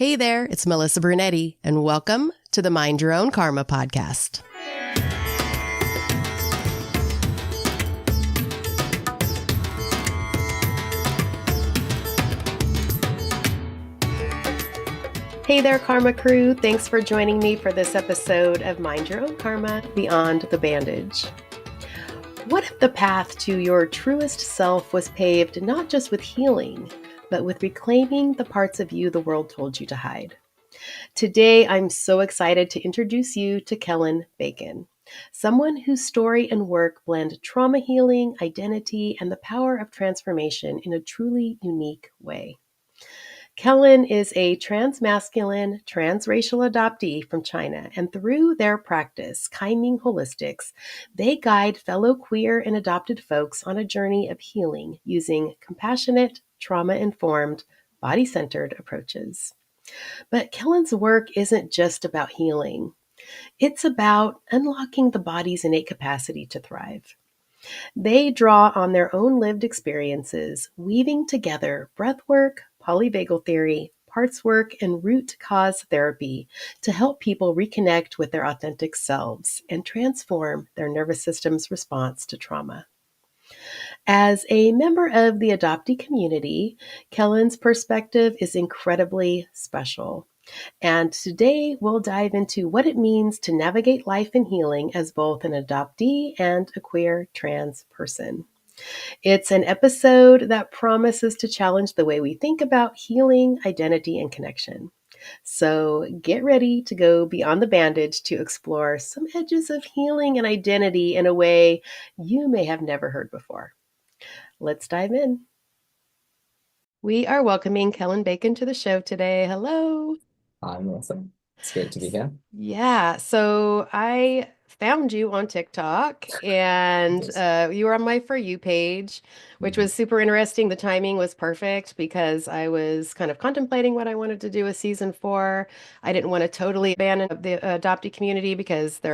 Hey there, it's Melissa Brunetti, and welcome to the Mind Your Own Karma podcast. Hey there, Karma Crew. Thanks for joining me for this episode of Mind Your Own Karma Beyond the Bandage. What if the path to your truest self was paved not just with healing, but with reclaiming the parts of you the world told you to hide? Today, I'm so excited to introduce you to Kellan Bacon, someone whose story and work blend trauma healing, identity, and the power of transformation in a truly unique way. Kellan is a transmasculine, transracial adoptee from China, and through their practice, Ming Holistics, they guide fellow queer and adopted folks on a journey of healing using compassionate, trauma-informed, body-centered approaches. But Kellan's work isn't just about healing. It's about unlocking the body's innate capacity to thrive. They draw on their own lived experiences, weaving together breathwork, polyvagal theory, parts work, and root cause therapy to help people reconnect with their authentic selves and transform their nervous system's response to trauma. As a member of the adoptee community, Kellan's perspective is incredibly special. And today we'll dive into what it means to navigate life and healing as both an adoptee and a queer trans person. It's an episode that promises to challenge the way we think about healing, identity, and connection. So get ready to go beyond the bandage to explore some edges of healing and identity in a way you may have never heard before. Let's dive in. We are welcoming Kellan Bacon to the show today. Hello. I'm awesome. It's great to be here. Yeah, so I found you on TikTok and Yes. you were on my For You page, which Mhm. was super interesting. The timing was perfect because I was kind of contemplating what I wanted to do with season 4. I didn't want to totally abandon the adoptee community because they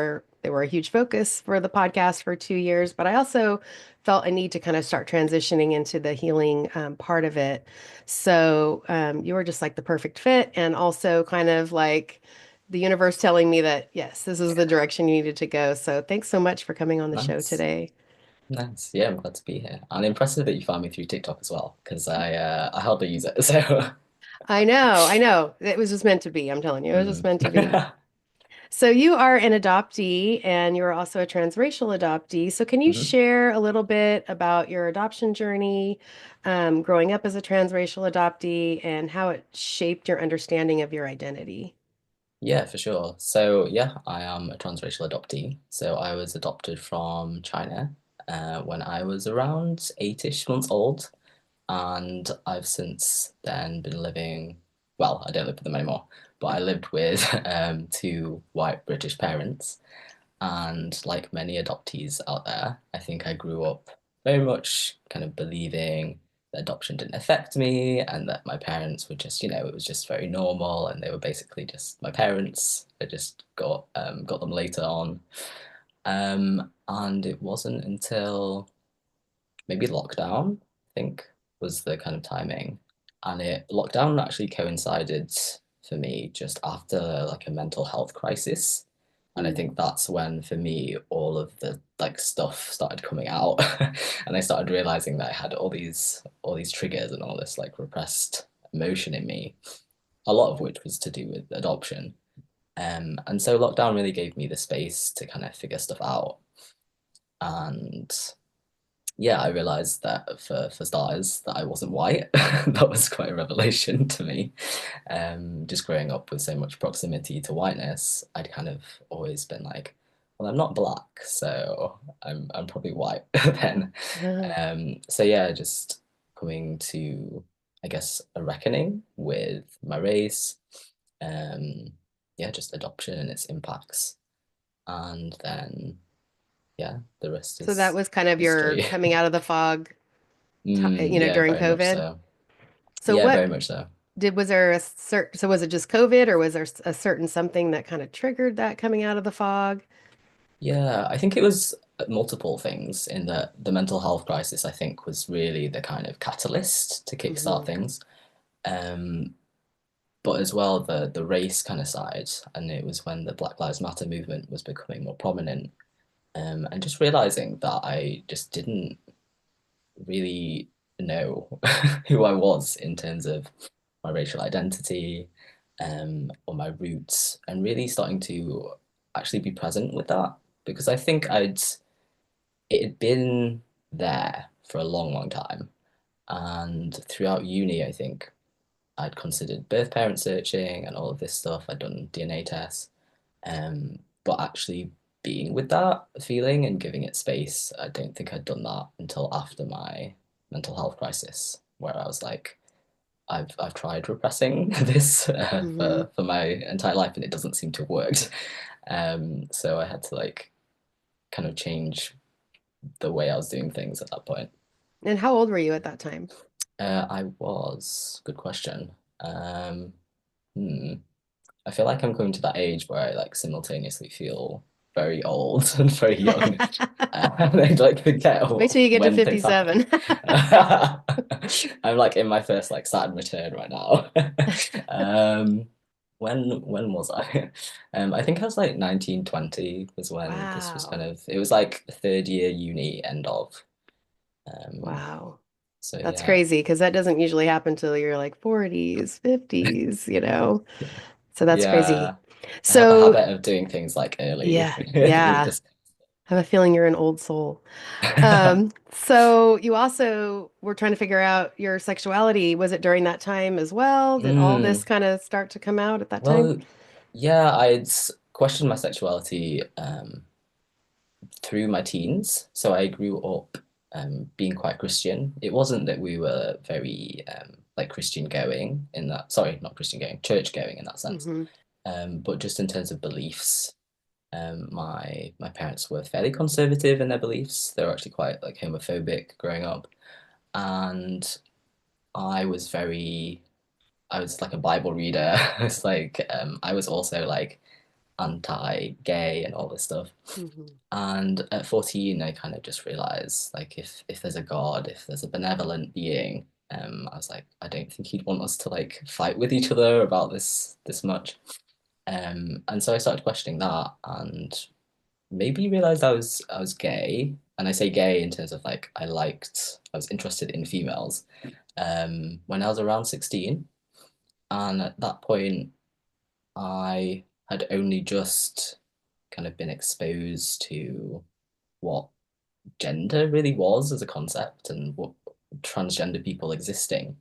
were a huge focus for the podcast for 2 years, but I also felt a need to kind of start transitioning into the healing part of it. So you were just like the perfect fit, and also kind of like the universe telling me that, yes, this is the direction you needed to go. So thanks so much for coming on the show Nice. today. Nice. Yeah, I'm glad to be here. And impressive that you found me through TikTok as well, because I hardly use it. So I know. It was just meant to be. I'm telling you, it was just mm. meant to be. So you are an adoptee and you're also a transracial adoptee. So can you Mhm. share a little bit about your adoption journey, growing up as a transracial adoptee, and how it shaped your understanding of your identity? Yeah, for sure. So yeah, I am a transracial adoptee. So I was adopted from China when I was around 8-ish months old. And I've since then been living, well, I don't live with them anymore, but I lived with two white British parents. And like many adoptees out there, I think I grew up very much kind of believing that adoption didn't affect me and that my parents were just, it was just very normal and they were basically just my parents. I just got them later on. And it wasn't until maybe lockdown, I think, was the kind of timing. And it lockdown actually coincided for me just after like a mental health crisis. And I think that's when for me all of the like stuff started coming out. And I started realizing that I had all these triggers and all this like repressed emotion in me, a lot of which was to do with adoption. And so lockdown really gave me the space to kind of figure stuff out. And yeah, I realized that for starters that I wasn't white. That was quite a revelation to me. Just growing up with so much proximity to whiteness, I'd kind of always been like, well, I'm not black, so I'm probably white then. So yeah, just coming to, I guess, a reckoning with my race. Um, yeah, just adoption and its impacts, and then yeah, the rest So that is was kind of your history. coming out of the fog, Yeah, during very much COVID. so. So Yeah, very what much so. was there a so was it just COVID, or was there a certain something that kind of triggered that coming out of the fog? Yeah, I think it was multiple things in that the mental health crisis, I think, was really the kind of catalyst to kickstart Hmm. things. Um, but as well the race kind of side, and it was when the Black Lives Matter movement was becoming more prominent, and just realizing that I just didn't really know who I was in terms of my racial identity, or my roots, and really starting to actually be present with that because I think it had been there for a long, long time, and throughout uni, I think I'd considered birth parent searching and all of this stuff. I'd done DNA tests, but actually being with that feeling and giving it space, I don't think I'd done that until after my mental health crisis, where I was like, I've tried repressing this Hmm. for my entire life, and it doesn't seem to have worked. So I had to like kind of change the way I was doing things at that point. And how old were you at that time? I was, good question. Hmm. I feel like I'm coming to that age where I like simultaneously feel very old and very young. And I like forget Wait till you get to when things happen. 57. I'm like in my first like Saturn return right now. Um, when was I? I think I was like 19, 20 was when this was kind Wow. of it was like third year uni end of. Um, Wow. so That's yeah. crazy because that doesn't usually happen till you're like 40s, 50s, you know? So that's crazy. Yeah. I have a So, habit of doing things like early yeah, with yeah. this. I have a feeling you're an old soul. So you also were trying to figure out your sexuality. Was it during that time as well? Did all this Mm, kind of start to come out at that time? well, yeah, I'd questioned my sexuality through my teens. So I grew up being quite Christian. It wasn't that we were very like Christian going in that, sorry, not Christian going, church going in that sense. Hmm. But just in terms of beliefs, my parents were fairly conservative in their beliefs. They were actually quite like homophobic growing up. And I was very I was like a Bible reader. It's like I was also like anti-gay and all this stuff. Hmm. And at 14, I kind of just realized like if there's a God, if there's a benevolent being, I was like, I don't think he'd want us to like fight with each other about this much. And so I started questioning that and maybe realized I was gay. And I say gay in terms of like I was interested in females when I was around 16. And at that point, I had only just kind of been exposed to what gender really was as a concept and what transgender people existing.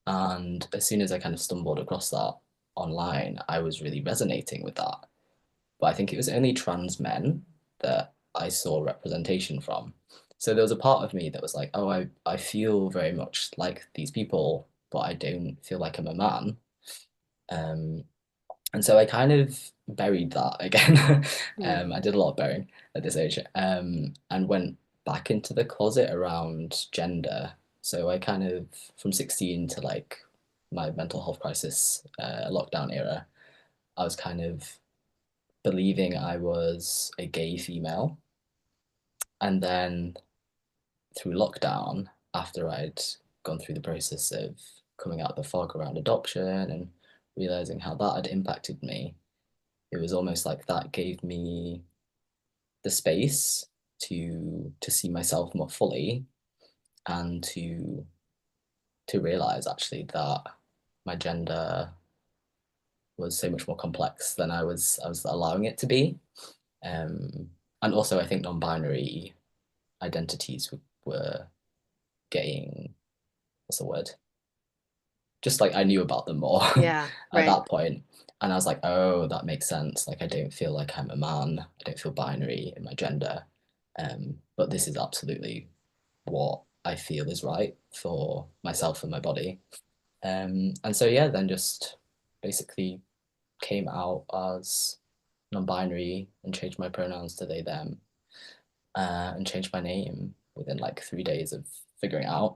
And as soon as I kind of stumbled across that online, I was really resonating with that. But I think it was only trans men that I saw representation from. So there was a part of me that was like, oh, I feel very much like these people, but I don't feel like I'm a man. Um, And so I kind of buried that again. I did a lot of burying at this age, and went back into the closet around gender. So I kind of, from 16 to like my mental health crisis lockdown era, I was kind of believing I was a gay female. And then through lockdown, after I'd gone through the process of coming out of the fog around adoption and realizing how that had impacted me, it was almost like that gave me the space to see myself more fully and to realize actually that my gender was so much more complex than I was allowing it to be. And also I think non-binary identities were getting, what's the word, just like I knew about them more Yeah, at right. that point. And I was like, oh, that makes sense. Like, I don't feel like I'm a man. I don't feel binary in my gender. But this is absolutely what I feel is right for myself and my body. And so, yeah, then just basically came out as non-binary and changed my pronouns to they, them, and changed my name within like 3 days of figuring it out.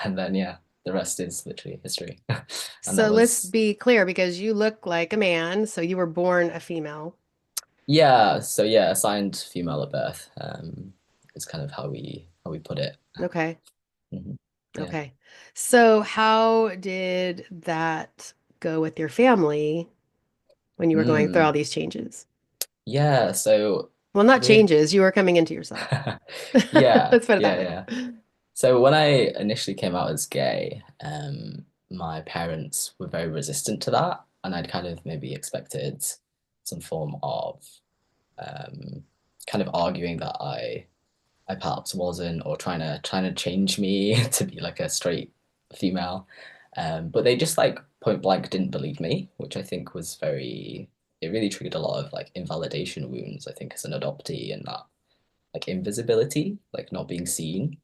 And then, yeah, the rest is literally history. And that So let's was, be clear because you look like a man, so you were born a female. yeah, so yeah, assigned female at birth, is kind of how we put it. Okay. Mhm. Yeah. Okay. So how did that go with your family when you were going through all Mm. these changes? Yeah, so Well, not with changes, you were coming into yourself. yeah, Let's put it that yeah, way. yeah. So when I initially came out as gay, my parents were very resistant to that, and I'd kind of maybe expected some form of um, kind of arguing that I perhaps wasn't, or trying to change me to be like a straight female. But they just like point blank didn't believe me, which I think was very, it really triggered a lot of like invalidation wounds, I think, as an adoptee, and that like invisibility, like not being seen.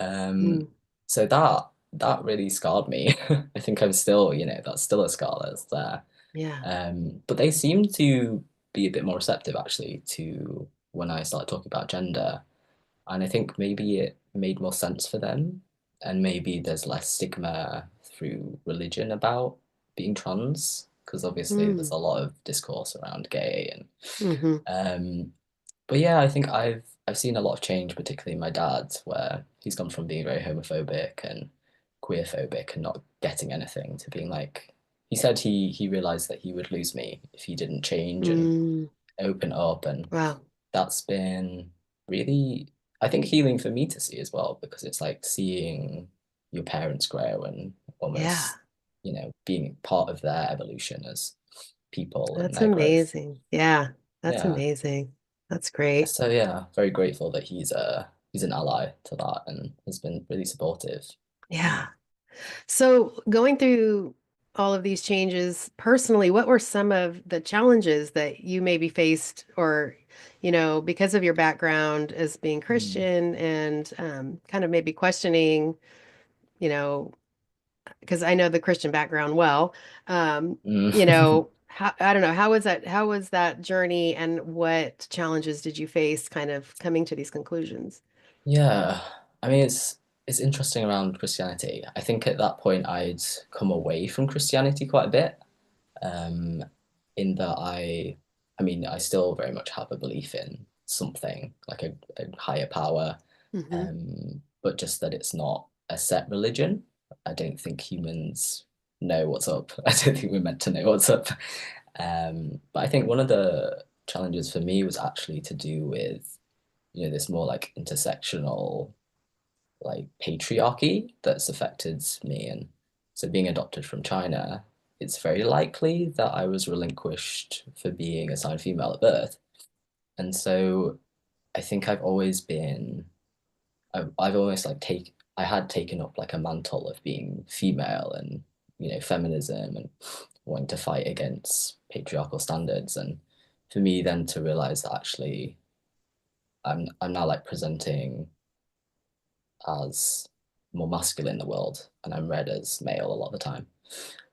Mm, So that really scarred me. I think I'm still, that's still a scar that's there. yeah. But they seem to be a bit more receptive actually to when I start talking about gender. And I think maybe it made more sense for them. And maybe there's less stigma through religion about being trans, because obviously there's Mm, a lot of discourse around gay and hmm. um but yeah, I think I've seen a lot of change, particularly in my dad, where he's gone from being very homophobic and queerphobic and not getting anything to being like he said he realized that he would lose me if he didn't change and Mm, open up, and wow. that's been really, I think, healing for me to see as well, because it's like seeing your parents grow and Yeah. almost, being part of their evolution as people and That's their growth. amazing. Yeah. That's Yeah. amazing. That's great. So yeah, very grateful that he's an ally to that and has been really supportive. Yeah. Yeah. So, going through all of these changes personally, what were some of the challenges that you maybe faced, or, because of your background as being Mm. Christian and kind of maybe questioning, you know, because I know the Christian background well, um, Mm. how, I don't know, how was that journey, and what challenges did you face kind of coming to these conclusions? Yeah, I mean it's interesting around Christianity. I think at that point I'd come away from Christianity quite a bit. Um, in that I mean, I still very much have a belief in something like a higher power, Hmm. but just that it's not a set religion. I don't think humans know what's up. I don't think we're meant to know what's up. But I think one of the challenges for me was actually to do with, this more like intersectional like patriarchy that's affected me. And so being adopted from China, it's very likely that I was relinquished for being assigned female at birth. And so I think I've almost like I had taken up like a mantle of being female and, feminism and wanting to fight against patriarchal standards. And for me then to realize that actually I'm now like presenting as more masculine in the world and I'm read as male a lot of the time.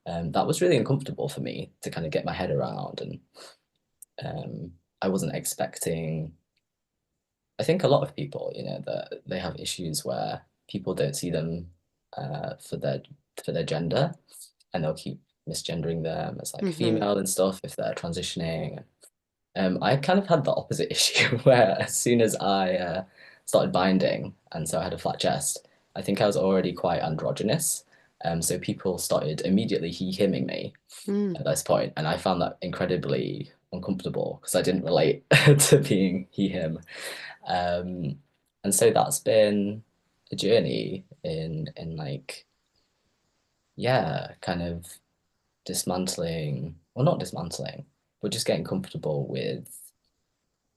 That was really uncomfortable for me to kind of get my head around. And I wasn't expecting, I think a lot of people, that they have issues where people don't see them for their gender, and they'll keep misgendering them as like Hmm. female and stuff if they're transitioning. I kind of had the opposite issue where as soon as I started binding, and so I had a flat chest, I think I was already quite androgynous. So people started immediately he-himming me Mm, at this point, and I found that incredibly uncomfortable because I didn't relate to being he-him. Um, and so that's been a journey in like, yeah, kind of dismantling, well, not dismantling, but just getting comfortable with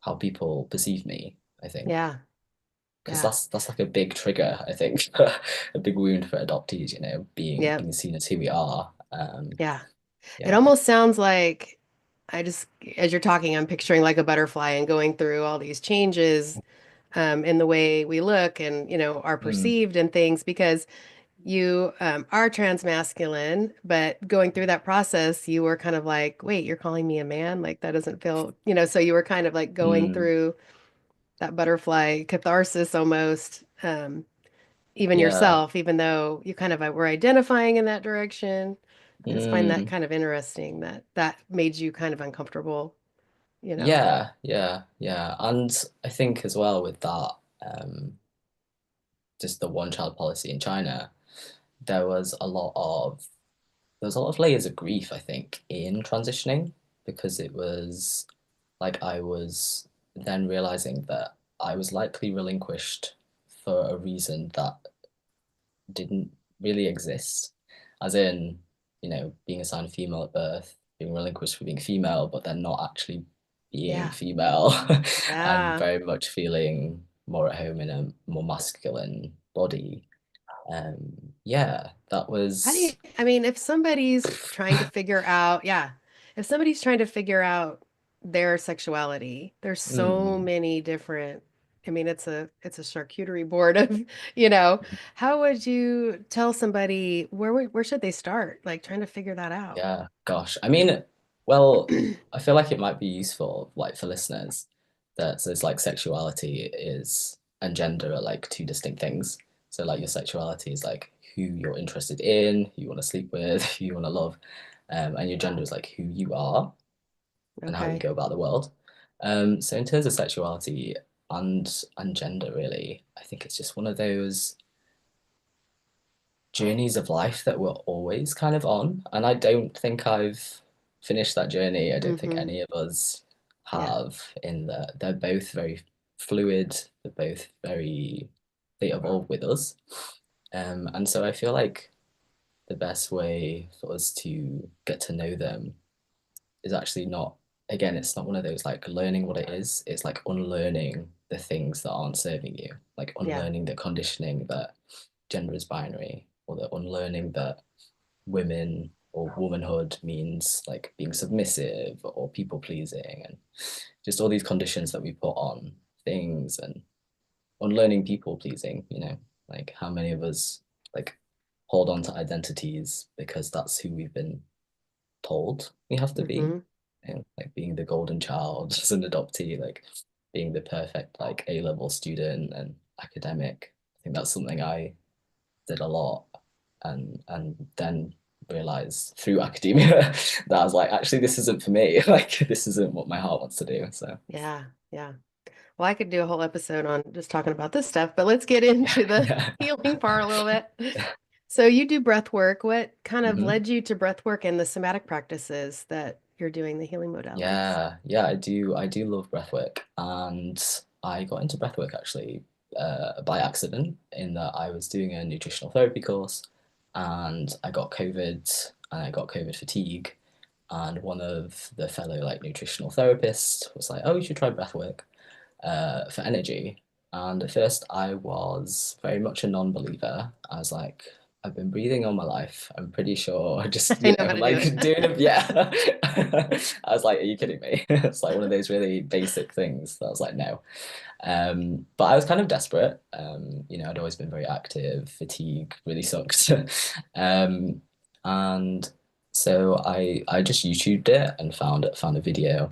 how people perceive me, I think. yeah. Because Yeah. that's like a big trigger, I think, a big wound for adoptees, being Yeah. being seen as who we are. Yeah. It Yeah. almost sounds like I just, as you're talking, I'm picturing like a butterfly and going through all these changes in the way we look and, are Mm, perceived and things, because you are transmasculine, but going through that process, you were kind of like, wait, you're calling me a man? Like that doesn't feel, so you were kind of like going mm, through that butterfly catharsis almost, even yeah. yourself, even though you kind of were identifying in that direction. I just find that Mm, kind of interesting that that made you kind of uncomfortable, you know. yeah, yeah, yeah. And I think as well with that, just the one child policy in China, there was a lot of there was a lot of layers of grief, I think, in transitioning because it was like I was then realizing that I was likely relinquished for a reason that didn't really exist, as in, being assigned female at birth, being relinquished for being female, but then not actually being Yeah. female, and Yeah. very much feeling more at home in a more masculine body. Yeah, that How do you, was. I mean, if somebody's trying to figure out, yeah, if somebody's trying to figure out their sexuality, there's so Hmm, many different, I mean, it's a charcuterie board of, you know, how would you tell somebody where should they start? Like trying to figure that out. yeah, gosh. I mean, well, I feel like it might be useful, like for listeners, that says like sexuality is and gender are like two distinct things. So like your sexuality is like who you're interested in, who you want to sleep with, who you want to love, and your gender is like who you are and how you Okay. go about the world. So in terms of sexuality and gender, really, I think it's just one of those journeys of life that we're always kind of on. And I don't think I've finished that journey. I don't think Mm-hmm. any of us Yeah. have, in that they're both very fluid, they're both very, they evolve with us. And so I feel like the best way for us to get to know them is actually not, again, it's not one of those like learning what it is. It's like unlearning the things that aren't serving you, like Yeah. unlearning the conditioning that gender is binary, or the unlearning that women or womanhood means like being submissive or people pleasing, and just all these conditions that we put on things, and unlearning people pleasing, like how many of us like hold on to identities because that's who we've been told we have to be, Mm-hmm. like being the golden child as an adoptee, like being the perfect like A-level student and academic. I think that's something I did a lot, and then realized through academia that I was like, actually, this isn't for me. Like, this isn't what my heart wants to do. So, Yeah. Yeah. Well, I could do a whole episode on just talking about this stuff, but let's get into the yeah. healing part a little bit. So you do breath work. What kind of Hmm. led you to breath work and the somatic practices that you're doing, the healing modalities? Yeah, I do love breathwork, and I got into breathwork actually by accident, in that I was doing a nutritional therapy course, and I got COVID, and I got COVID fatigue, and one of the fellow like nutritional therapists was like, "Oh, you should try breathwork for energy." And at first, I was very much a non-believer. I was like, I've been breathing all my life. I'm pretty sure, just, I know how to do like doing it. it. Yeah. I was like, are you kidding me? It's like one of those really basic things that I was like, no. But I was kind of desperate. I'd always been very active. Fatigue really sucked. Um, and so I just YouTubed it and found a video,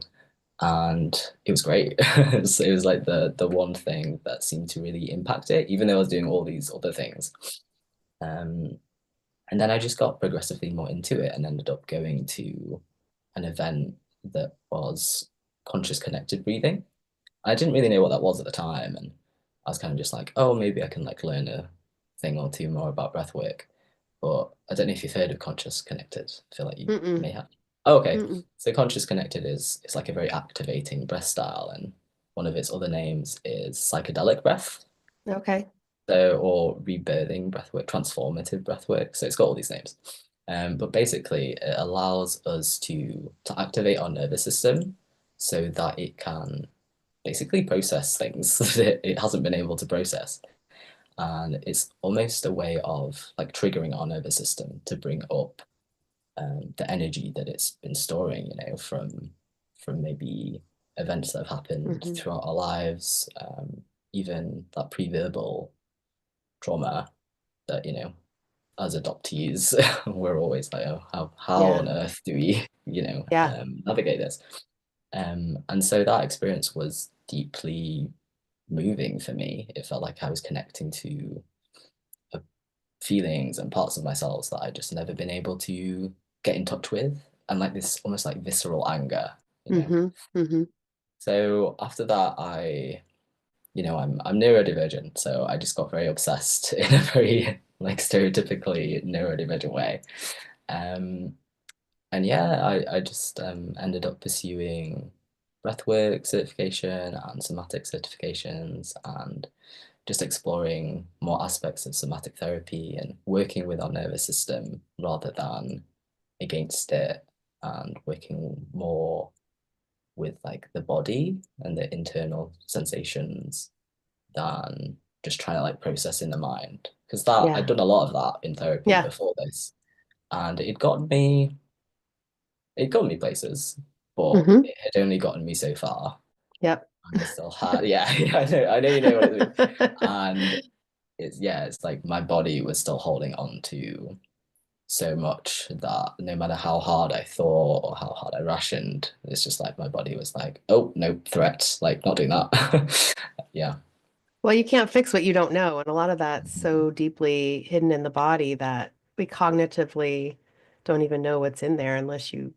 and it was great. It was like the one thing that seemed to really impact it, even though I was doing all these other things. Um, and then I just got progressively more into it and ended up going to an event that was conscious connected breathing. I didn't really know what that was at the time, and I was kind of just like, oh, maybe I can like learn a thing or two more about breath work. But I don't know if you've heard of conscious connected. I feel like you Mm-mm, may have. Oh, okay. mm-mm. So conscious connected is it's like a very activating breath style, and one of its other names is psychedelic breath. Okay. So, or rebirthing breathwork, transformative breathwork. So it's got all these names. But basically, it allows us to activate our nervous system so that it can basically process things that it hasn't been able to process. And it's almost a way of like triggering our nervous system to bring up the energy that it's been storing, from maybe events that have happened Mm-hmm. throughout our lives, even that pre-verbal trauma that, as adoptees, we're always like, oh, how Yeah. on earth do we, Yeah. navigate this? And so that experience was deeply moving for me. It felt like I was connecting to uh, feelings and parts of myself that I just never been able to get in touch with, and like this almost like visceral anger, you know. Mm-hmm. Mm-hmm. So after that, I'm neurodivergent, so I just got very obsessed in a very like stereotypically neurodivergent way. Um, and yeah, I just ended up pursuing breathwork certification and somatic certifications and just exploring more aspects of somatic therapy and working with our nervous system rather than against it and working more with like the body and the internal sensations than just trying to like process in the mind. Because that I'd Yeah. done a lot of that in therapy Yeah. before this, and it got me places, but Hmm. it had only gotten me so far. Yep. And I still had, yeah, I know you know what I mean. And it's like my body was still holding on to so much that no matter how hard I thought or how hard I rationed, it's just like my body was like, oh no, threats, like not doing that. Yeah. Well, you can't fix what you don't know, and a lot of that's Mhm. so deeply hidden in the body that we cognitively don't even know what's in there unless you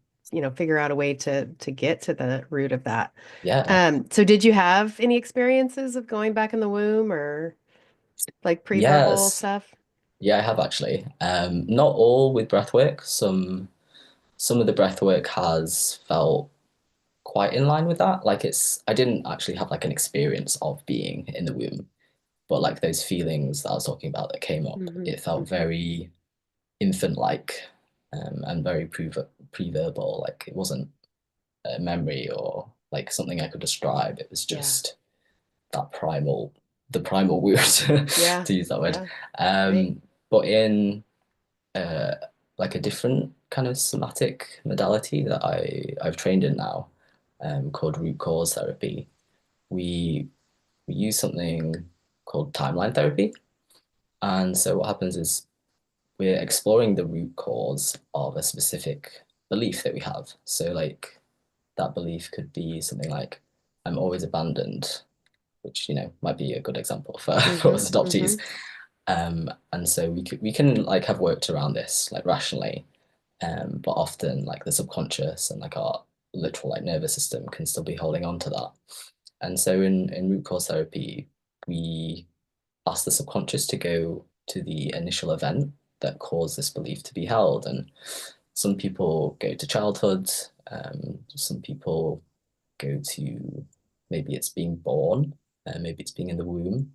figure out a way to get to the root of that. Yeah. So did you have any experiences of going back in the womb or like pre-verbal Yes. stuff? Yeah, I have actually. Not all with breathwork. Some of the breathwork has felt quite in line with that. Like I didn't actually have like an experience of being in the womb, but like those feelings that I was talking about that came up, Hmm. it felt Hmm. very infant-like, and very pre-verbal. Like it wasn't a memory or like something I could describe. It was Yeah. just that the primal wound, Yeah. to use that word. Yeah. Great. But in uh, like a different kind of somatic modality that I've trained in now, called root cause therapy. We we use something called timeline therapy. And so what happens is we're exploring the root cause of a specific belief that we have. So like that belief could be something like I'm always abandoned, which might be a good example for, for Hmm. us Hmm. adoptees. And so we can like have worked around this like rationally, but often like the subconscious and like our literal like nervous system can still be holding on to that. And so in root cause therapy, we ask the subconscious to go to the initial event that caused this belief to be held. And some people go to childhood, some people go to maybe it's being born, maybe it's being in the womb.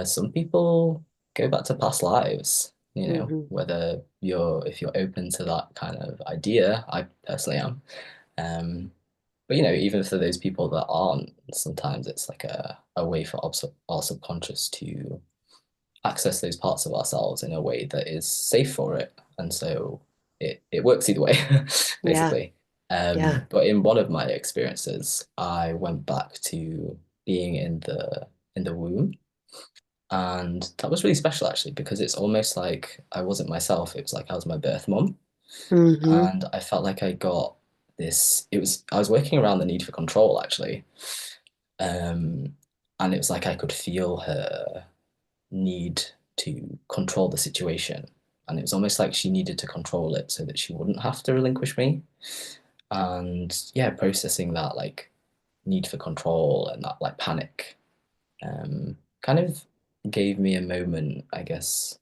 Some people go back to past lives, Hmm. whether if you're open to that kind of idea, I personally am. Um, but even for those people that aren't, sometimes it's like a way for our subconscious to access those parts of ourselves in a way that is safe for it. And so it works either way, Yeah. basically. Yeah. But in one of my experiences, I went back to being in the womb. And that was really special actually, because it's almost like I wasn't myself. It was like I was my birth mom. Hmm. And I felt like I got I was working around the need for control actually. Um, and it was like I could feel her need to control the situation. And it was almost like she needed to control it so that she wouldn't have to relinquish me. And yeah, processing that like need for control and that like panic, kind of gave me a moment, I guess,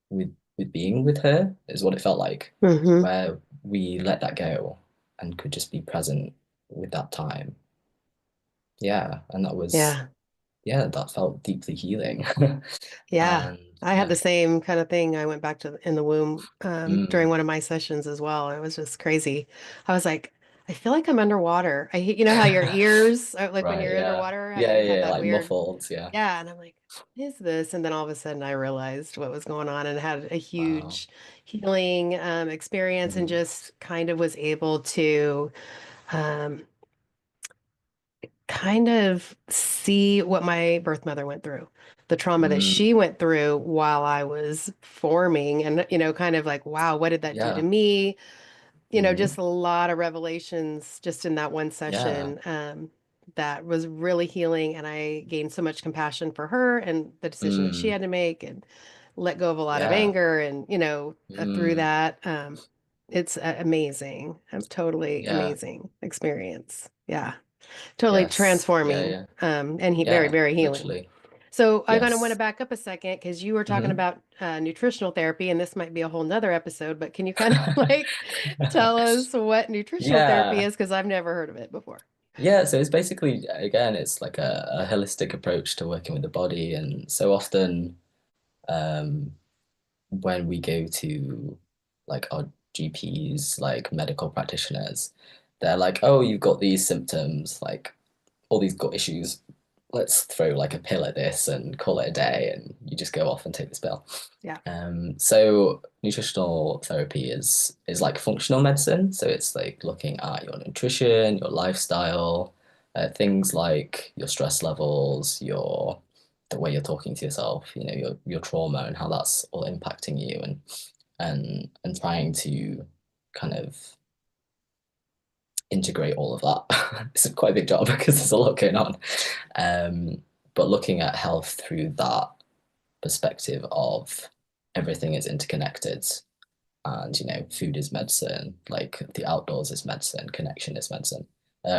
with being with her is what it felt like, Hmm. where we let that go and could just be present with that time. Yeah, and Yeah. that felt deeply healing. Yeah, And I had yeah. the same kind of thing. I went back to in the womb during Mm. one of my sessions as well. It was just crazy. I was like, I feel like I'm underwater. You know how your ears, like when Right, you're yeah. underwater, how Yeah, you have yeah, yeah, that like weird, muffled, yeah. yeah. And I'm like, what is this? And then all of a sudden I realized what was going on and had a Wow. huge healing experience and Hmm. just kind of was able to um, kind of see what my birth mother went through, the trauma that she Mm. went through while I was forming, and kind of like, wow, what did that do to Yeah. me? Hmm. Just a lot of revelations just in that one Yeah. session, that was really healing, and I gained so much compassion for her and the decision that she Mm. had to make, and let go of a lot of Yeah. anger, and through Mm. that, it's amazing, a totally Yeah. amazing experience. Yeah. Totally Yes. Yeah, transforming, yeah. and very, Yeah, very healing. literally. So I kind of want to Yes. back up a second because you were talking Hmm. about nutritional therapy, and this might be a whole nother episode, but can you kind of like tell us what nutritional therapy Yeah. is? Because I've never heard of it before. Yeah, so it's basically, again, it's like a holistic approach to working with the body. And so often, um, when we go to like our GPs, like medical practitioners, they're like, oh, you've got these symptoms, like all these gut issues. Let's throw like a pill at this and call it a day, and you just go off and take this pill. Yeah. So nutritional therapy is like functional medicine. So it's like looking at your nutrition, your lifestyle, things like your stress levels, your the way you're talking to yourself, your trauma and how that's all impacting you, and trying to kind of integrate all of that. It's quite a big job because there's a lot going on. Um, but looking at health through that perspective of everything is interconnected, and food is medicine, like the outdoors is medicine, connection is medicine,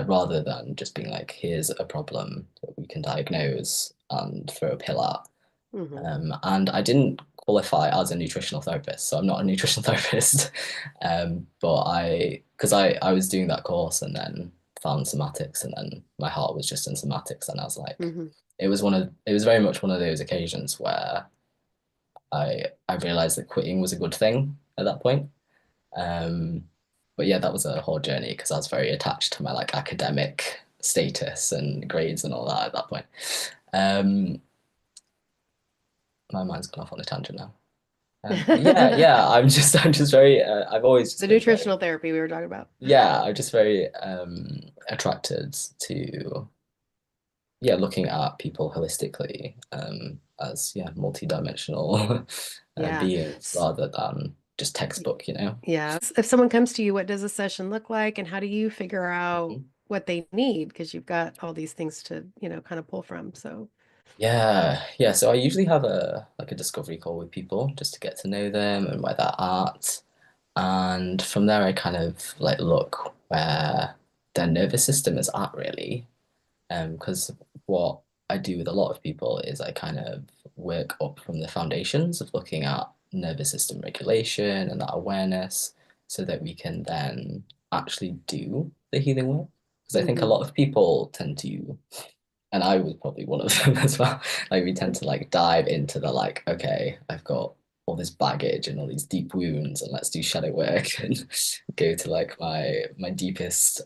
rather than just being like, here's a problem that we can diagnose and throw a pill at. Hmm. And I didn't qualify as a nutritional therapist, so I'm not a nutritional therapist. But because I was doing that course and then found somatics, and then my heart was just in somatics, and I was like, Hmm. it was very much one of those occasions where I realized that quitting was a good thing at that point. Um, but yeah, that was a whole journey because I was very attached to my like academic status and grades and all that at that point. Um, my mind's gone off on a tangent now. Yeah, I'm just very, I've always just The been very, nutritional therapy we were talking about. yeah, I'm just very attracted to, yeah, looking at people holistically, as, yeah, multi-dimensional Yeah. beings S- rather than just textbook, you know? Yeah. If someone comes to you, what does a session look like, and how do you figure out Mhm. what they need? Because you've got all these things to, kind of pull from. So, Yeah. So I usually have a like a discovery call with people just to get to know them and where they're at. And from there I kind of like look where their nervous system is at really. Because what I do with a lot of people is I kind of work up from the foundations of looking at nervous system regulation and that awareness so that we can then actually do the healing work. Because I think a hmm. lot of people tend to, and I was probably one of them as well. Like we tend to like dive into the like, okay, I've got all this baggage and all these deep wounds, and let's do shadow work and go to like my deepest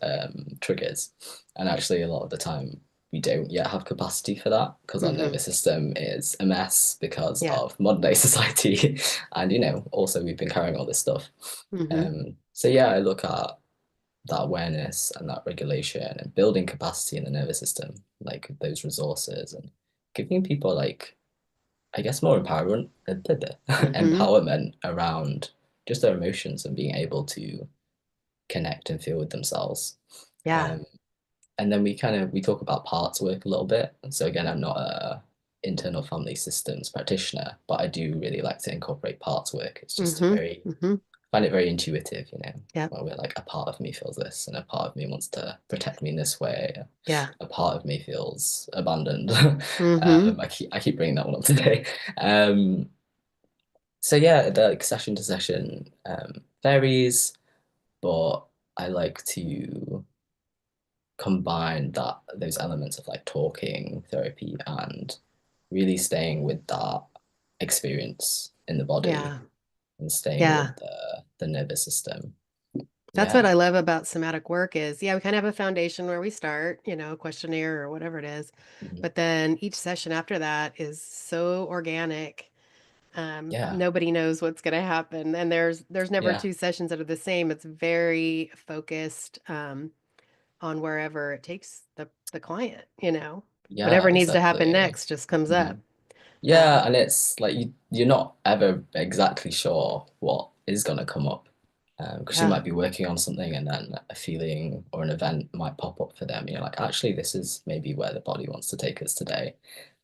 triggers. And actually, a lot of the time, we don't yet have capacity for that because our Hmm. nervous system is a mess because Yeah. of modern day society, and also we've been carrying all this stuff. Hmm. So yeah, I look at that awareness and that regulation and building capacity in the nervous system, like those resources, and giving people like, I guess, more empowerment, Hmm. empowerment around just their emotions and being able to connect and feel with themselves. Yeah. Um, and then we talk about parts work a little bit. So again, I'm not a internal family systems practitioner, but I do really like to incorporate parts work. It's just a Hmm. very Hmm. find it very intuitive, Yeah. where we're like, a part of me feels this, and a part of me wants to protect me in this way. Yeah. A part of me feels abandoned. Hmm. I keep bringing that one up today. So yeah, the like, session to session varies, but I like to combine those elements of like talking therapy and really staying with that experience in the body Yeah. and staying Yeah. with the nervous system. That's what Yeah. I love about somatic work is, yeah, we kind of have a foundation where we start, questionnaire or whatever it is. Mhm. But then each session after that is so organic. Yeah. Nobody knows what's going to happen. And there's never Yeah. two sessions that are the same. It's very focused on wherever it takes the client. Yeah, Whatever needs to happen exactly. next just comes up. Mhm. Yeah, Um, and it's like you're not ever exactly sure what is gonna come up. Because you yeah. might be working on something and then a feeling or an event might pop up for them. You're like, actually, this is maybe where the body wants to take us today.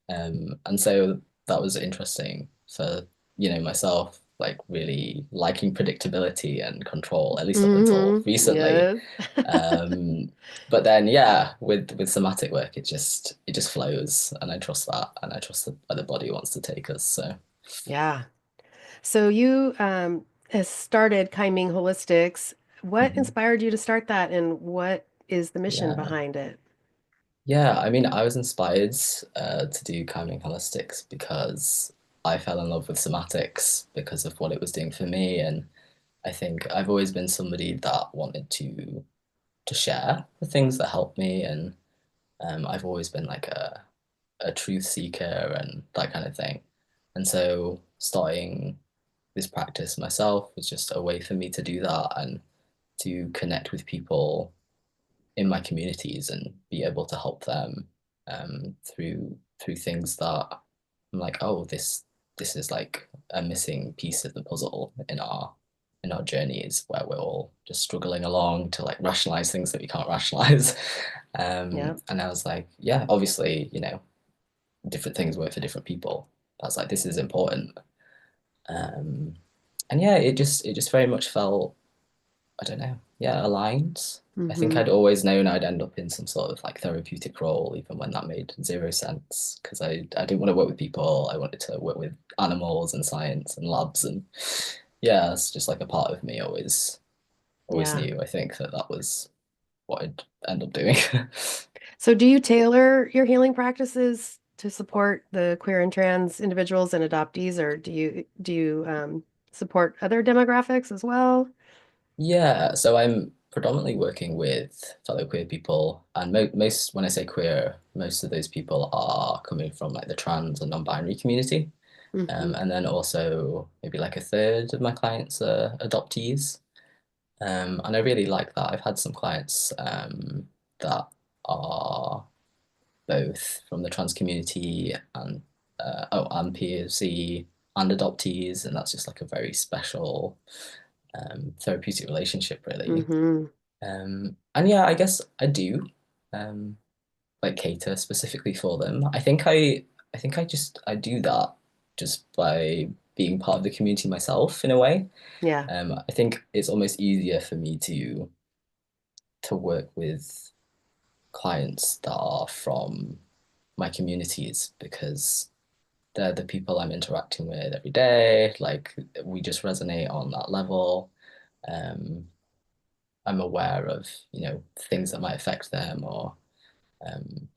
And so that was interesting for, myself like really liking predictability and control, at least up until recently. Yes. Um, but then yeah, with somatic work, it just flows, and I trust that, and I trust that where the body wants to take us. So Yeah. So you has started Ming Holistics. What mhm. inspired you to start that, and what is the mission Yeah. behind it? Yeah, I mean, I was inspired to do Ming Holistics because I fell in love with somatics because of what it was doing for me, and I think I've always been somebody that wanted to share the things that helped me, and I've always been like a truth seeker and that kind of thing. And so starting this practice myself was just a way for me to do that and to connect with people in my communities and be able to help them through things that I'm like, oh, this is like a missing piece of the puzzle in our journeys where we're all just struggling along to like rationalize things that we can't rationalize. Yeah. And I was like, yeah, obviously, different things work for different people. I was like, this is important. Um, and yeah, it just very much felt, I don't know, yeah, aligned. I think Mm-hmm. I'd always known I'd end up in some sort of like therapeutic role, even when that made zero sense, because I didn't want to work with people. I wanted to work with animals and science and labs, and yeah, it's just like a part of me always Yeah. knew. I think that that was what I'd end up doing. So do you tailor your healing practices to support the queer and trans individuals and adoptees, or do you support other demographics as well? Yeah, so I'm predominantly working with fellow queer people, and most when I say queer, most of those people are coming from like the trans and non-binary community. Mm-hmm. And then also maybe like a third of my clients are adoptees. And I really like that. I've had some clients that are both from the trans community and POC and adoptees, and that's just like a very special therapeutic relationship, really. Mm-hmm. And yeah, I guess I do um, like cater specifically for them. I think I do that just by being part of the community myself in a way. Yeah. I think it's almost easier for me to work with clients that are from my communities because they're the people I'm interacting with every day. Like we just resonate on that level. Um, I'm aware of, things that might affect them or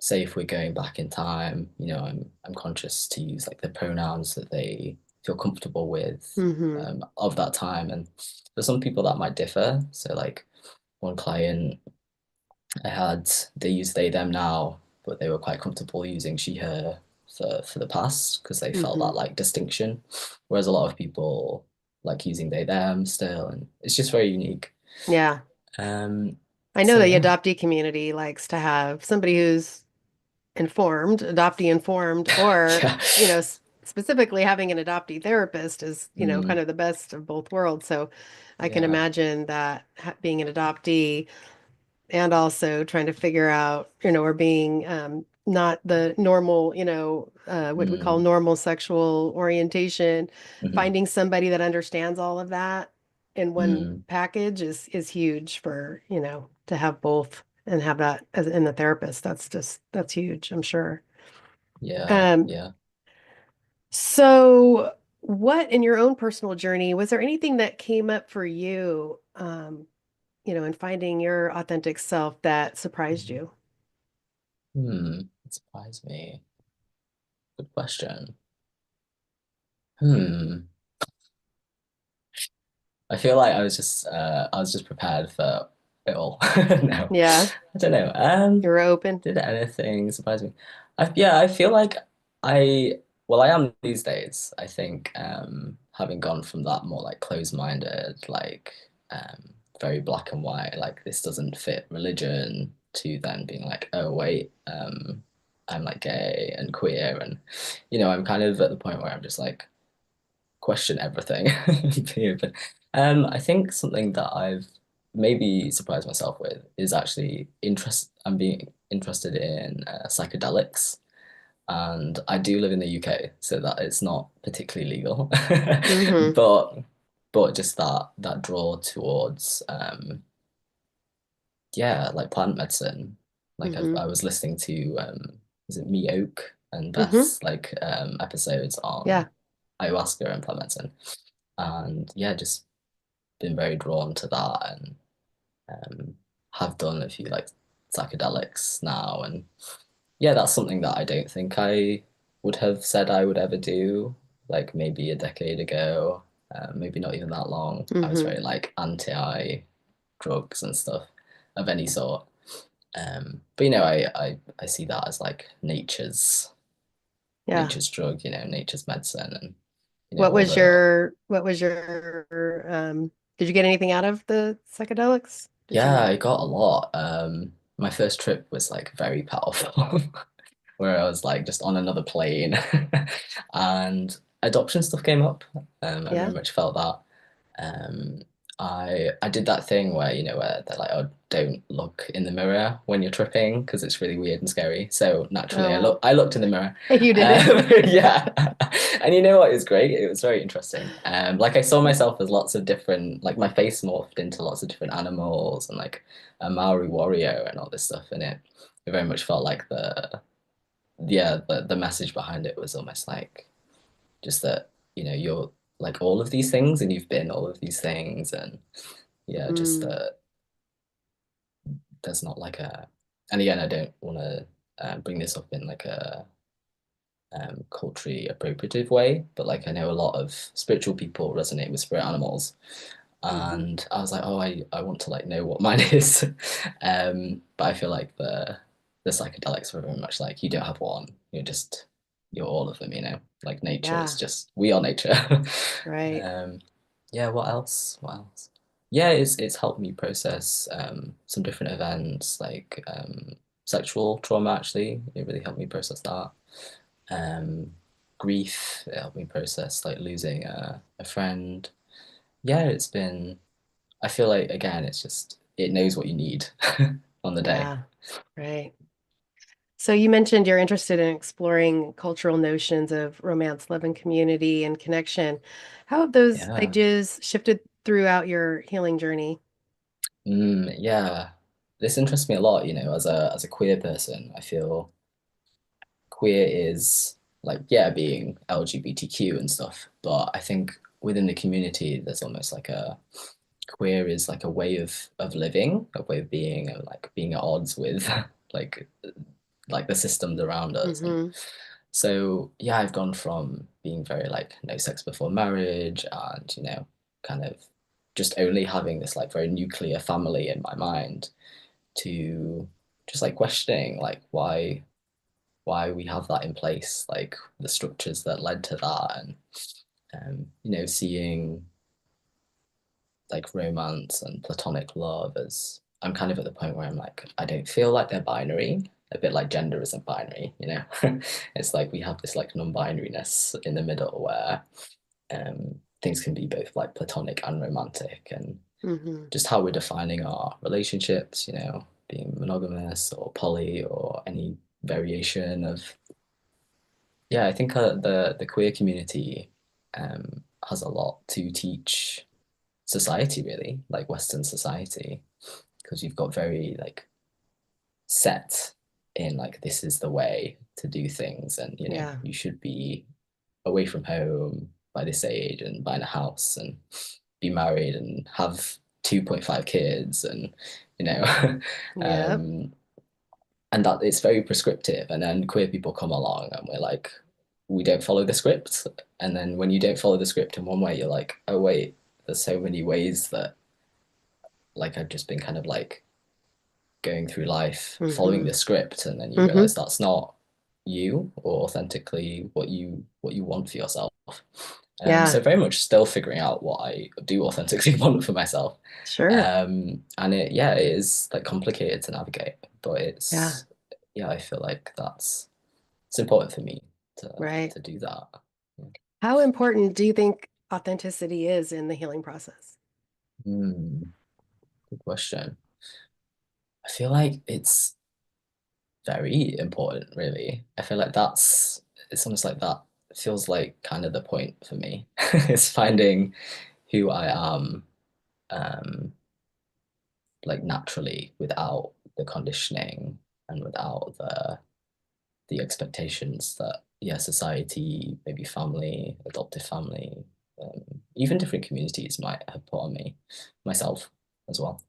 say if we're going back in time, I'm conscious to use like the pronouns that they feel comfortable with Mm-hmm. of that time. And for some people that might differ. So like one client I had, they use they them now, but they were quite comfortable using she her for the past because they felt Mm-hmm. that like distinction. Whereas a lot of people like using they them still, and it's just very unique. Yeah. Um, I know so the yeah. adoptee community likes to have somebody who's informed, adoptee informed, or, Yeah. specifically having an adoptee therapist is, kind Mm, of the best of both worlds. So I can yeah. imagine that being an adoptee and also trying to figure out, or being not the normal, what we call Mm, normal sexual orientation, mhm, finding somebody that understands all of that in one mm, package is huge for, to have both and have that as in the therapist. That's huge, I'm sure. yeah. Um, Yeah. so what in your own personal journey, was there anything that came up for you, in finding your authentic self that surprised you? It surprised me. Good question. Hmm. I feel like I was just prepared for it all. No, Yeah, I don't know. you're open. Did anything surprise me? Yeah, I feel like I well, I am these days. I think having gone from that more like closed-minded, like very black and white, like this doesn't fit religion, to then being like, oh wait, I'm like gay and queer, and I'm kind of at the point where I'm just like question everything. But I think something that I've maybe surprised myself with is actually interest. I'm being interested in psychedelics. and I do live in the UK, so that it's not particularly legal. Mm-hmm. But just that draw towards yeah, like plant medicine. Like Mm-hmm. I was listening to is it Me Oak and Mm-hmm. Beth's like episodes Yeah. on ayahuasca and plant medicine. And yeah, just been very drawn to that and um have done a few like psychedelics now and yeah, that's something that I don't think I would have said I would ever do, like maybe a decade ago, maybe not even that long. I was Mm-hmm. very like anti drugs and stuff of any sort. But you know, I see that as like Yeah. nature's drug, you know, nature's medicine, and you know What all was the your did you get anything out of the psychedelics? Did yeah, you I got a lot. My first trip was like very powerful. Where I was like just on another plane and adoption stuff came up. I yeah? very much felt that. Um, I did that thing where, you know, where they're like, oh, don't look in the mirror when you're tripping because it's really weird and scary. So naturally, Oh wow. I looked in the mirror. You did it. Yeah. And you know what? It was great. It was very interesting. Like I saw myself as lots of different, like my face morphed into lots of different animals and like a Maori warrior and all this stuff in it. It very much felt like yeah, the message behind it was almost like just that, you know, you're like all of these things and you've been all of these things and yeah, just Mm, that there's not like a and again I don't want to bring this up in like a culturally appropriative way, but like I know a lot of spiritual people resonate with spirit animals hmm. and I was like, oh, I want to like know what mine is. But I feel like the psychedelics are very much like you don't have one. You're all of them, you know. Like nature is Yeah, just we are nature. right. Um, yeah, what else? What else? Yeah, it's helped me process some different events like sexual trauma actually. It really helped me process that. Um, grief, it helped me process like losing a friend. Yeah, I feel like again, it's just it knows what you need on the day. Yeah, right. So you mentioned you're interested in exploring cultural notions of romance, love, and community and connection. How have those Yeah. ideas shifted throughout your healing journey? Yeah. This interests me a lot, you know, as a queer person. I feel queer is like, yeah, being LGBTQ and stuff, but I think within the community there's almost like a queer is like a way of living, a way of being and like being at odds with like the systems around us. And Hmm. so yeah, I've gone from being very like no sex before marriage and, you know, kind of just only having this like very nuclear family in my mind to just like questioning like why we have that in place, like the structures that led to that and you know, seeing like romance and platonic love as I'm kind of at the point where I'm like, I don't feel like they're binary, a bit like gender isn't binary, you know? It's like we have this like non-binariness in the middle where things can be both like platonic and romantic and Hmm. just how we're defining our relationships, you know, being monogamous or poly or any variation of yeah, I think the queer community has a lot to teach society really, like Western society, because you've got very like set in like this is the way to do things, and you know Yeah, you should be away from home by this age and buying a house and be married and have 2.5 kids and you know yeah, um and that it's very prescriptive and then queer people come along and we're like we don't follow the script and then when you don't follow the script in one way you're like oh wait there's so many ways that like I've just been kind of like going through life following hmm, the script and then you hmm, realize that's not you or authentically what you want for yourself. yeah, So very much still figuring out what I do authentically want for myself. sure, And it yeah, it is like complicated to navigate, but yeah, yeah, I feel like it's important for me right. to do that. Yeah. How important do you think authenticity is in the healing process? Good question. I feel like very important, really. I feel like it's almost like that feels like kind of the point for me. It's finding who I am, um, like naturally without the conditioning and without the expectations that yeah, society, maybe family, adoptive family, even different communities might have put on me, myself as well.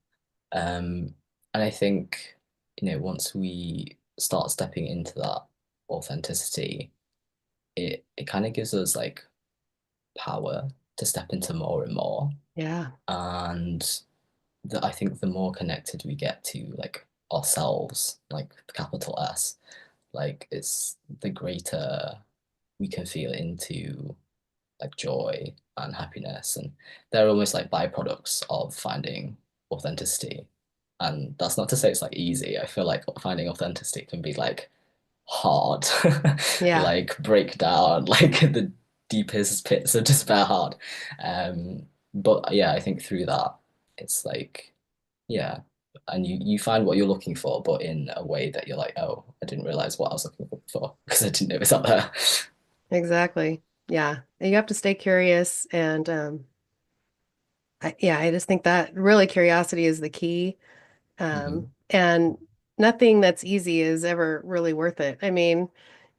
Um, and I think, once we start stepping into that authenticity, it kind of gives us like power to step into more and more. Yeah. And I think the more connected we get to like ourselves, like the capital S, like it's the greater we can feel into like joy and happiness. And they're almost like byproducts of finding authenticity. And that's not to say it's like easy. I feel like finding authenticity can be like hard, Yeah. like break down, like the deepest pits of despair hard. But yeah, I think through that, it's like, yeah. And you find what you're looking for, but in a way that you're like, oh, I didn't realize what I was looking for because I didn't know it's up there. Exactly. Yeah. And you have to stay curious and I just think that really curiosity is the key. Hmm. And nothing that's easy is ever really worth it. I mean,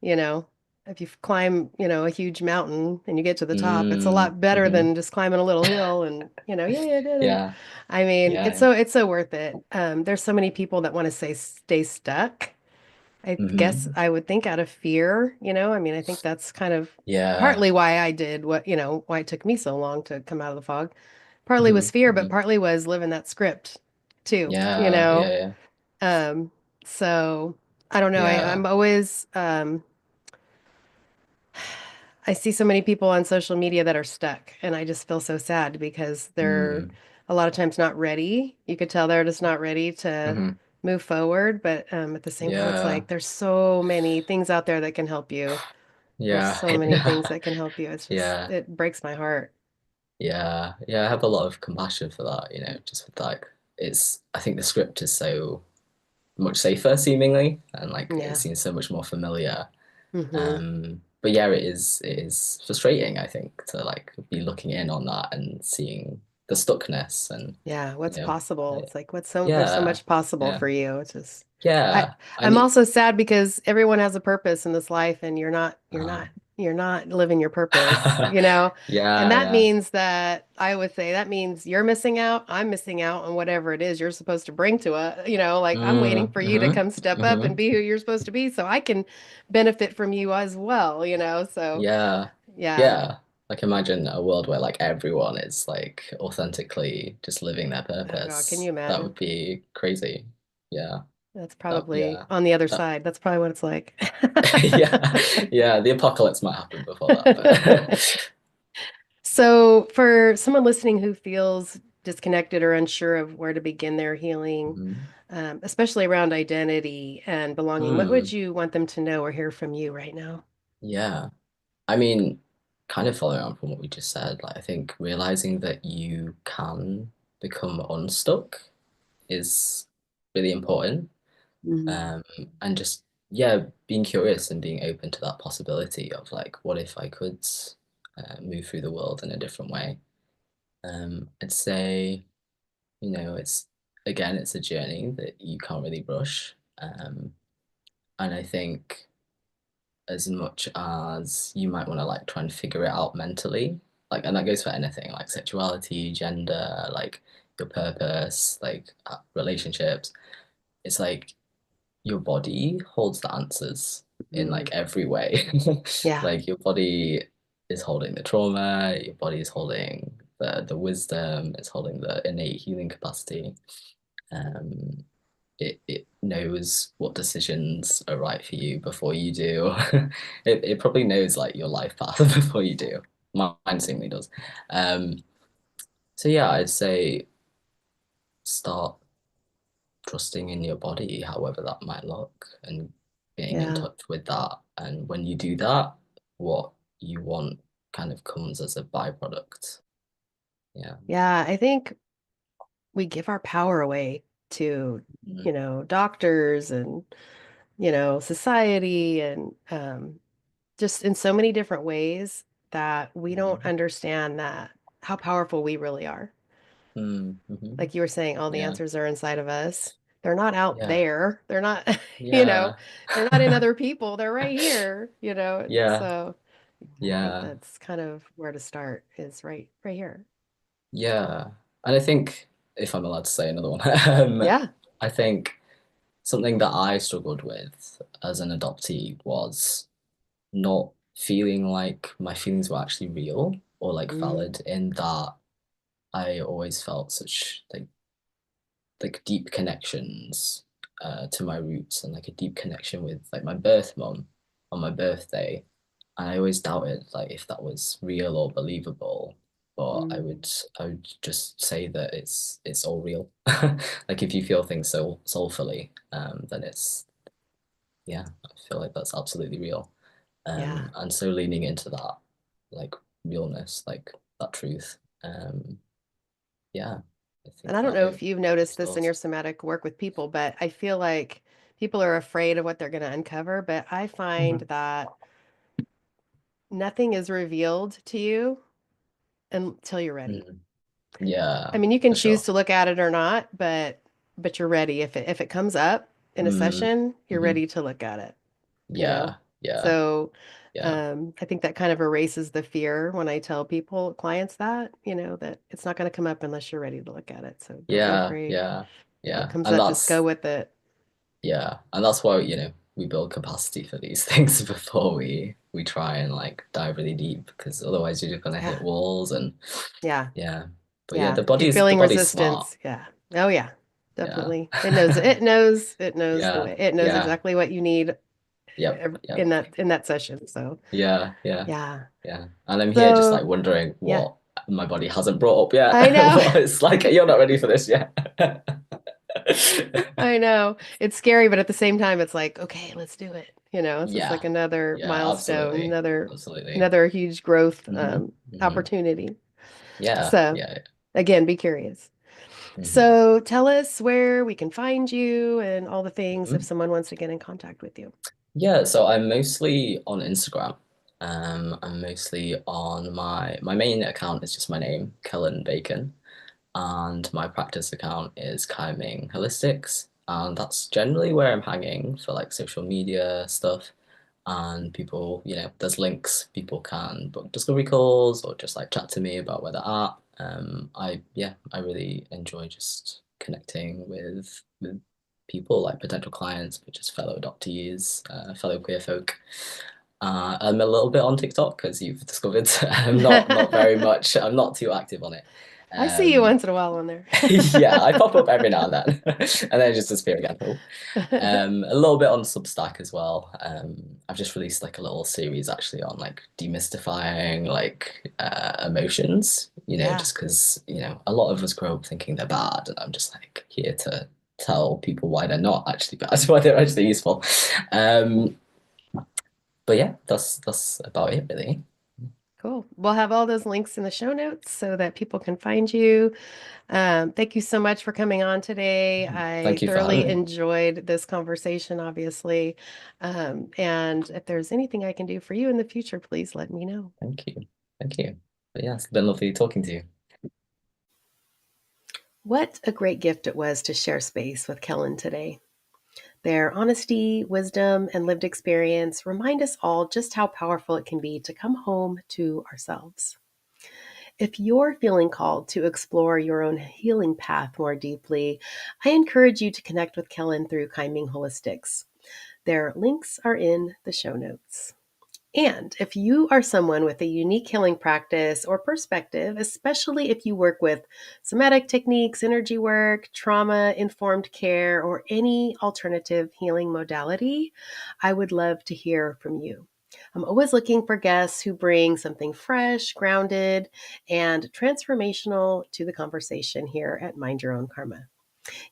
you know, if you climb, a huge mountain and you get to the top, it's a Mm, lot better hmm. than just climbing a little hill and, yeah, you did it. Yeah, I mean, yeah, it's so worth it. There's so many people that want to say stay stuck. I guess hmm. I would think out of fear, I mean, I think that's kind of Yeah, partly why I did why it took me so long to come out of the fog. Partly hmm, was fear, but hmm. partly was living that script too, you Yeah, know? yeah, yeah, Um, so I don't know. yeah. I'm always, I see so many people on social media that are stuck, and I just feel so sad because they're Mm, a lot of times not ready. You could tell they're just not ready to hmm. move forward, but at the same time, it's Yeah, like there's so many things out there that can help you. There's yeah, so many things that can help you. It's just, yeah, it breaks my heart. yeah, yeah. I have a lot of compassion for that, just with like I think the script is so much safer seemingly, and like it Yeah. seems so much more familiar. Hmm. But yeah, it is frustrating, I think, to like be looking in on that and seeing the stuckness and Yeah. What's you know, possible? I- It's like, there's so yeah, much possible yeah, for you. It's just, I, yeah. I I'm need also sad because everyone has a purpose in this life and uh, you're not living your purpose. And yeah, that yeah. means that I would say that means you're missing out. I'm missing out on whatever it is you're supposed to bring to like I'm waiting Mm, for you to mm-hmm, come step up and mm-hmm. be who you're supposed to be so I can benefit from you as well. So Yeah, yeah. yeah. Like imagine a world where like everyone is like authentically just living their Oh God, can you purpose. That imagine? would be crazy. Yeah. That's That probably yeah. on the other That side. That's probably what it's like. yeah. Yeah, the apocalypse might happen before that, but So, for someone listening who feels disconnected or unsure of where to begin their healing, Mhm. especially around identity and belonging, what would Mm, you want them to know or hear from you right now? yeah. I mean, kind of following on from what we just said, like I think realizing that you can become unstuck is really important. Mhm. Um, and just yeah, being curious and being open to that possibility of like, what if I could move through the world in a different way? I'd say, it's again, it's a journey that you can't really rush. And I think as much as you might want to like try and figure it out mentally, like, and that goes for anything like sexuality, gender, like your purpose, like relationships. It's like your body holds the answers in Mm. like every way. Yeah. Like your body is holding the trauma, your body is holding the wisdom, it's holding the innate healing capacity. Um, it knows what decisions are right for you before you do. It probably knows like your life path before you do. Mine seemingly does. Um, so yeah, I'd say start trusting in your body, however that might look, and getting in Yeah. touch with that. And when you do that, what you want kind of comes as a byproduct. Yeah. Yeah. I think we give our power away to, Mm. doctors and society and just in so many different ways that we don't Hmm. understand that how powerful we really are. Mm-hmm. Like you were saying, all the Yeah, answers are inside of us. They're not out yeah, there. They're not, yeah, they're not in other people. They're right here. yeah, So I think yeah, that's kind of where to start is right here. yeah. And I think, if I'm allowed to say another one, Yeah. I think something that I struggled with as an adoptee was not feeling like my feelings were actually real or like Mm, valid, in that I always felt such like deep connections to my roots, and like a deep connection with like my birth mum on my birthday. And I always doubted like if that was real or believable. But mm, I would just say that it's all real. Like if you feel things so soulfully, then it's, yeah, I feel like that's absolutely real. yeah. And so leaning into that like realness, like that truth. Yeah, I And think I don't that know if you've opens noticed this in doors. your somatic work with people, but I feel like people are afraid of what they're going to uncover. But I find Mhm. that nothing is revealed to you until you're ready. Mm. I Yeah, mean, you can for choose sure. to look at it or not, but you're ready. If it comes up in a Mm. session, you're Hmm. ready to look at it, you know? Yeah, yeah, So yeah, I think that kind of erases the fear when I tell people, clients that it's not going to come up unless you're ready to look at it. So don't be yeah, afraid. yeah, If it yeah. comes And up, just go that's, with it. yeah, and that's why, we build capacity for these things before we try and like dive really deep, because otherwise you're just gonna hit Yeah. walls. And Yeah. yeah. But yeah, Yeah. If you're the feeling body's smart. resistance, yeah. Oh yeah. Yeah. Definitely. It knows the Yeah, way. It knows yeah, exactly what you need yep, yep. in that session. So, Yeah, yeah, yeah. yeah. And I'm here just like So, wondering yeah. what my body hasn't brought up yet. I know. What it's like, you're not ready for this yet. I know. It's scary, but at the same time it's like, okay, let's do it. It's just like Yeah, another yeah, milestone, absolutely. another Absolutely. another huge growth Hmm. opportunity. Yeah, So, yeah. again, be curious. Hmm. So, tell us where we can find you and all the things if Hmm. someone wants to get in contact with you. Yeah, so I'm mostly on Instagram. I'm mostly on my main account is just my name, Kellan Bacon, and my practice account is Ming Holistics, and that's generally where I'm hanging for like social media stuff. And people, there's links. People can book discovery calls or just like chat to me about where they're at. I really enjoy just connecting with people, like potential clients, but just fellow adoptees, fellow queer folk. I'm a little bit on TikTok, as you've discovered. I'm not very much. I'm not too active on it. I see you Um, once in a while on there. yeah, I pop up every now and then, and then I just disappear again. Oh. A little bit on Substack as well. I've just released like a little series actually on like demystifying like emotions, Yeah. just because, a lot of us grow up thinking they're bad, and I'm just like here to tell people why they're not actually bad, why they're actually useful. Um, but yeah, that's about it really. Cool. We'll have all those links in the show notes so that people can find you. Thank you so much for coming on today. I Thank you for having thoroughly me. enjoyed this conversation, obviously. And if there's anything I can do for you in the future, please let me know. Thank you. Thank you. But yeah, it's been lovely talking to you. What a great gift it was to share space with Kellen today. Their honesty, wisdom, and lived experience remind us all just how powerful it can be to come home to ourselves. If you're feeling called to explore your own healing path more deeply, I encourage you to connect with Kellen through Ming Holistics. Their links are in the show notes. And if you are someone with a unique healing practice or perspective, especially if you work with somatic techniques, energy work, trauma informed care, or any alternative healing modality, I would love to hear from you. I'm always looking for guests who bring something fresh, grounded, and transformational to the conversation here at Mind Your Own Karma.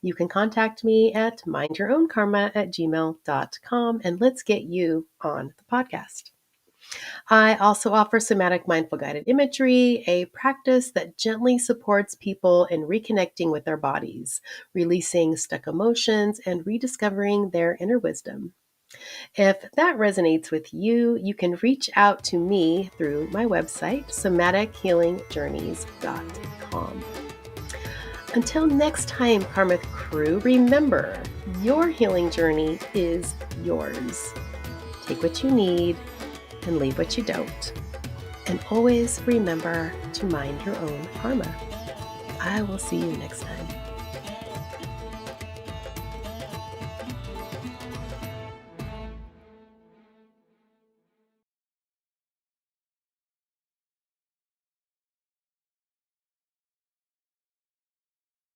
You can contact me at mindyourownkarma@gmail.com and let's get you on the podcast. I also offer somatic mindful guided imagery, a practice that gently supports people in reconnecting with their bodies, releasing stuck emotions, and rediscovering their inner wisdom. If that resonates with you, you can reach out to me through my website, somatichealingjourneys.com. Until next time, Karma Crew, remember, your healing journey is yours. Take what you need and leave what you don't. And always remember to mind your own karma. I will see you next time.